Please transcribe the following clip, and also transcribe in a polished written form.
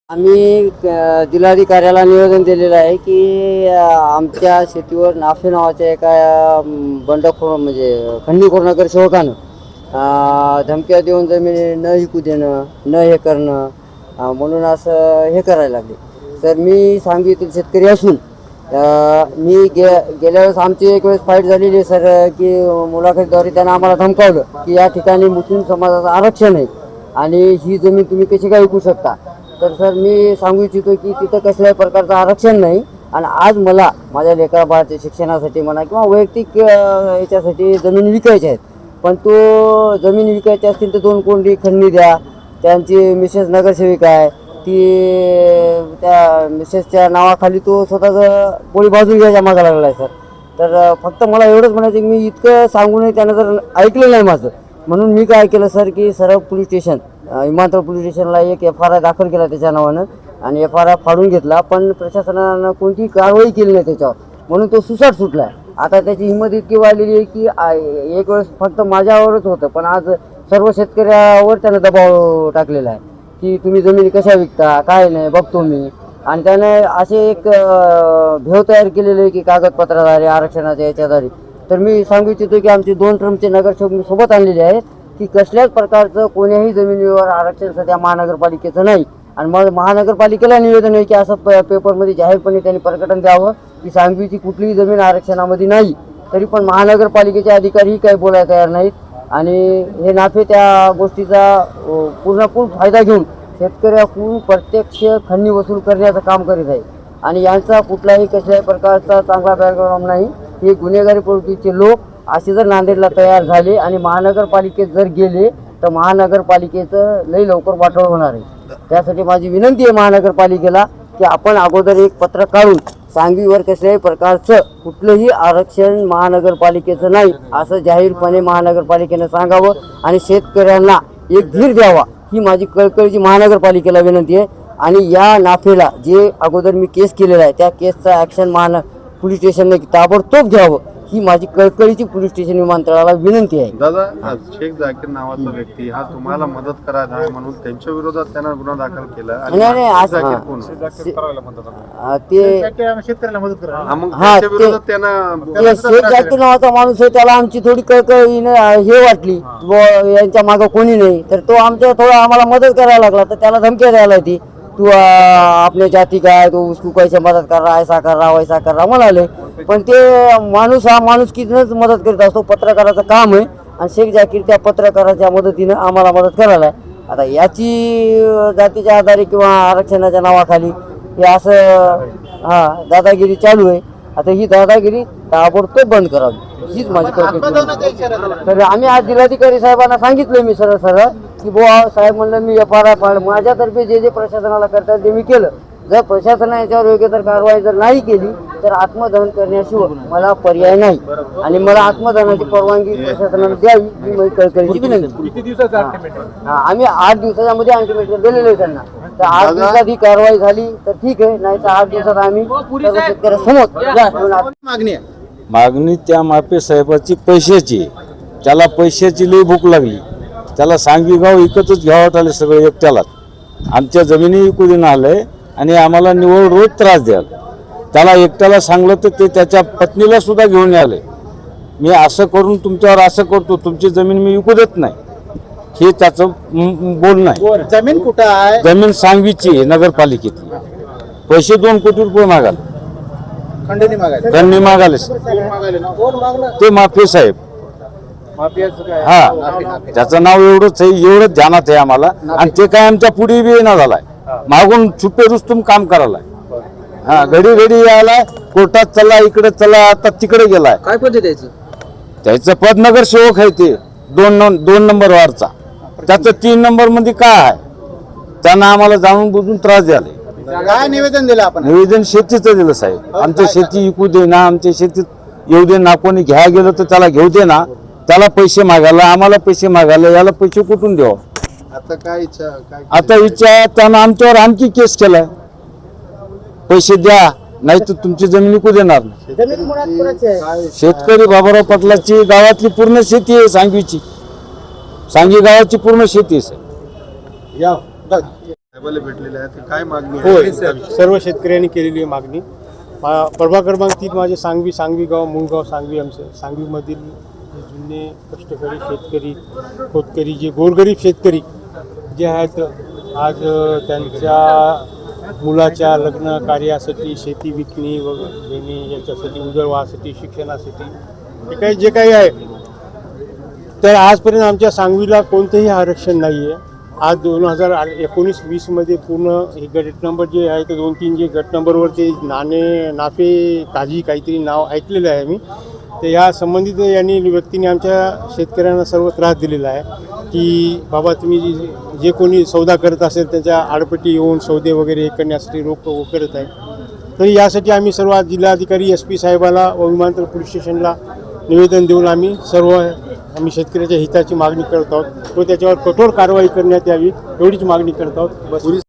आम्ही जिल्हाधिकाऱ्याला निवेदन दिलेलं आहे की आमच्या शेतीवर नाफे नावाच्या एका बंडखोर म्हणजे खंडीखोर नगरसेवकानं धमक्या देऊन जमिनी न विकू देणं, न हे करणं म्हणून असं हे करायला लागले. तर मी सांगलीतील शेतकरी असून मी गेल्या वेळेस आमची एक वेळेस फाईट झालेली आहे सर, की मुलाखतीद्वारे त्यांना आम्हाला धमकावलं की या ठिकाणी मुस्लिम समाजाचं आरक्षण आहे आणि ही जमीन तुम्ही कशी काय विकू शकता. तर सर मी सांगू इच्छितो की तिथं कसल्याही प्रकारचं आरक्षण नाही आणि आज मला माझ्या लेकरा बाळाच्या शिक्षणासाठी म्हणा किंवा वैयक्तिक याच्यासाठी जमीन विकायच्या आहेत. पण तो जमीन विकायची असतील तर 2 कोंडी खंडणी द्या. त्यांची मिसेस नगरसेविका आहे, ती त्या मिसेसच्या नावाखाली तो स्वतःचं पोळी भाजून घ्यायच्या मागं लागला आहे सर. तर फक्त मला एवढंच म्हणायचं की मी इतकं सांगूनही त्यानं जर ऐकलं नाही माझं, म्हणून मी काय केलं सर की सरळ पोलीस स्टेशन विमानतळ पोलीस स्टेशनला एक FIR दाखल केला त्याच्या नावानं आणि FIR फाडून घेतला. पण प्रशासनानं कोणतीही कारवाई केली नाही त्याच्यावर, म्हणून तो सुसाट सुटला आहे. आता त्याची हिंमत इतकी वाढलेली आहे की एक वेळेस फक्त माझ्यावरच होतं, पण आज सर्व शेतकऱ्यावर त्यानं दबाव टाकलेला आहे की तुम्ही जमिनी कशा विकता, काय नाही बघतो मी. आणि त्याने असे एक भेव तयार केलेले आहे की कागदपत्राद्वारे आरक्षणाच्या याच्याद्वारे. तर मी सांगू इच्छितो की आमचे 2 टर्मचे नगरसेवक मी सोबत आणलेले आहेत की कसल्याच प्रकारचं कोण्याही जमिनीवर आरक्षण सध्या महानगरपालिकेचं नाही. आणि मग महानगरपालिकेला निवेदन आहे की असं पेपरमध्ये जाहीरपणे त्यांनी प्रकटन द्यावं की सांगवीची कुठलीही जमीन आरक्षणामध्ये नाही. तरी पण महानगरपालिकेचे अधिकारीही काही बोलायला तयार नाहीत आणि हे नाफे त्या गोष्टीचा पूर्णपूर्ण फायदा घेऊन शेतकऱ्याकडून प्रत्यक्ष खंडणी वसूल करण्याचं काम करीत आहे. आणि यांचा कुठलाही कसल्याही प्रकारचा चांगला बॅकग्राऊंड नाही. हे गुन्हेगारी प्रवृत्तीचे लोक असे जर नांदेडला तयार झाले आणि महानगरपालिकेत जर गेले तर महानगरपालिकेचं लई लवकर वाटोळ होणार आहे. त्यासाठी माझी विनंती आहे महानगरपालिकेला की आपण अगोदर एक पत्र काढून सांगवीवर कसल्याही प्रकारचं कुठलंही आरक्षण महानगरपालिकेचं नाही असं जाहीरपणे महानगरपालिकेनं सांगावं आणि शेतकऱ्यांना एक धीर द्यावा ही माझी कळकळीची महानगरपालिकेला विनंती आहे. आणि या नाफेला जे अगोदर मी केस केलेला आहे त्या केसचा ॲक्शन पोलीस स्टेशनने ताबडतोब घ्यावं ही माझी कळकळीची पोलीस स्टेशन विमानतळाला विनंती आहे. दादा, शेख जाकीर नावाचा व्यक्ती हा तुम्हाला मदत करायचा आहे म्हणून त्यांच्या विरोधात त्यानं गुन्हा दाखल केला. नाही ते शेख जाकीर नावाचा माणूस आहे, त्याला आमची थोडी कळकळीनं हे वाटली यांच्या मागं कोणी नाही, तर तो आमच्या थोडा आम्हाला मदत करायला लागला. तर त्याला धमक्या द्यायला ती तू आपल्या जाती काय, तो उसको कैसे मदत कर रहा, ऐसा कर रहा वैसा कर रहा म्हणाले. पण ते माणूस हा माणुसकीनंच मदत करीत असतो, पत्रकाराचं काम आहे. आणि शेख जाकीर त्या पत्रकाराच्या मदतीनं आम्हाला मदत करायला आहे. आता याची जातीच्या आधारे किंवा आरक्षणाच्या नावाखाली हे असं दादागिरी चालू आहे. आता ही दादागिरी ताबडतोब बंद करावी हीच माझी कल्पना. तर आम्ही आज जिल्हाधिकारी साहेबांना सांगितलं मी सरळ की बुवा साहेब म्हणलं मी FIR माझ्यातर्फे जे प्रशासनाला करतात ते मी केलं. जर प्रशासनाने याच्यावर योग्य तर कारवाई जर नाही केली तर आत्मदहन करण्याशिवाय मला पर्याय नाही आणि मला आत्मदहनाची परवानगी प्रशासनाने द्यावी ही माझी कळकळीची विनंती. आम्ही 8 दिवसाच्या मध्ये अल्टिमेटम दिलेलं आहे त्यांना. तर 8 दिवसात ही कारवाई झाली तर ठीक आहे, नाही तर 8 दिवसात आम्ही शेतकऱ्यासमोर मागणी त्या मापे साहेबाची पैशाची, त्याला पैशाची लई भूक लागली. त्याला सांगवी गाव विकतच घ्यावं आले सगळं एकट्यालाच. आमच्या जमिनी विकू देणं आलंय आणि आम्हाला निवड रोज त्रास द्याल. त्याला एकट्याला सांगलं तर ते त्याच्या पत्नीला सुद्धा घेऊन आले. मी असं करून तुमच्यावर असं करतो, तुमची जमीन मी विकू देत नाही, हे त्याचं बोलणं आहे. जमीन कुठं आहे? जमीन सांगवीची नगरपालिकेतली. पैसे 2 कोटी रुपये मागाल, खंडणी मागाले ते माफी साहेब. त्याचं नाव एवढंच आहे, एवढंच ध्यानात आहे आम्हाला. आणि ते काय आमच्या पुढे बी येणं झालाय, मागून छुपे रुस्तुम काम करायलाय. घडी यायलाय, कोर्टात चला, इकडे चला, आता तिकडे गेलाय. काय पद द्यायचं? त्याचं पद नगरसेवक आहे ते 2 नंबर वारचा. त्याचं 3 नंबर मध्ये काय आहे, त्यानं आम्हाला जाणून बुजून त्रास द्याले. काय निवेदन दिलं आपण? निवेदन शेतीचं दिलं साहेब. आमच्या शेती विकू दे ना, आमच्या शेतीत येऊ दे ना, कोणी घ्या गेलं तर त्याला घेऊ दे ना. त्याला पैसे मागायला, आम्हाला पैसे मागायला, याला पैसे कुठून द्यावं. आता इच्छा त्यानं आमच्यावर आणखी केस केलाय, पैसे द्या नाही तर तुमची जमीन विकू देणार नाही. शेतकरी बाबाराव पाटलाची गावातली पूर्ण शेती आहे सांगवीची. सांगवी गावाची पूर्ण शेती आहे. साहेबाला भेटलेले आहे ते काय मागणी होय आहे? सर्व शेतकऱ्यांनी केलेली आहे मागणी. प्रभाग क्रमांक 3 माझे सांगवी गाव मुंगगाव सांगवी आमचं सांगवीमधील जे जुने कष्टकरी शेतकरी खोतकरी जे गोरगरीब शेतकरी जे आहेत आज त्यांच्या मुलाच्या लग्न कार्यासाठी शेती विकणी वगैरे याच्यासाठी उदरवाहासाठी शिक्षणासाठी जे काही आहे तर आजपर्यंत आमच्या सांगवीला कोणतंही आरक्षण नाही आहे. आज 2019-20मध्ये पूर्ण हे गट नंबर जे आहे ते 2-3 जे गट नंबरवरती नाफे काजी काहीतरी नाव ऐकलेलं आहे मी. तर या संबंधित यांनी व्यक्तीने आमच्या शेतकऱ्यांना सर्व त्रास दिलेला आहे की बाबा तुम्ही जे कोणी सौदा करत असेल त्याच्या आडपट्टी येऊन सौदे वगैरे हे करण्यासाठी रोख करत आहे. तर यासाठी आम्ही सर्व जिल्हाधिकारी SP साहेबाला व विमानतळ पोलीस स्टेशनला निवेदन देऊन आम्ही शेतकऱ्याच्या हिताची मागणी करत आहोत व त्याच्यावर कठोर कारवाई करण्यात यावी एवढीच मागणी करत आहोत. बस.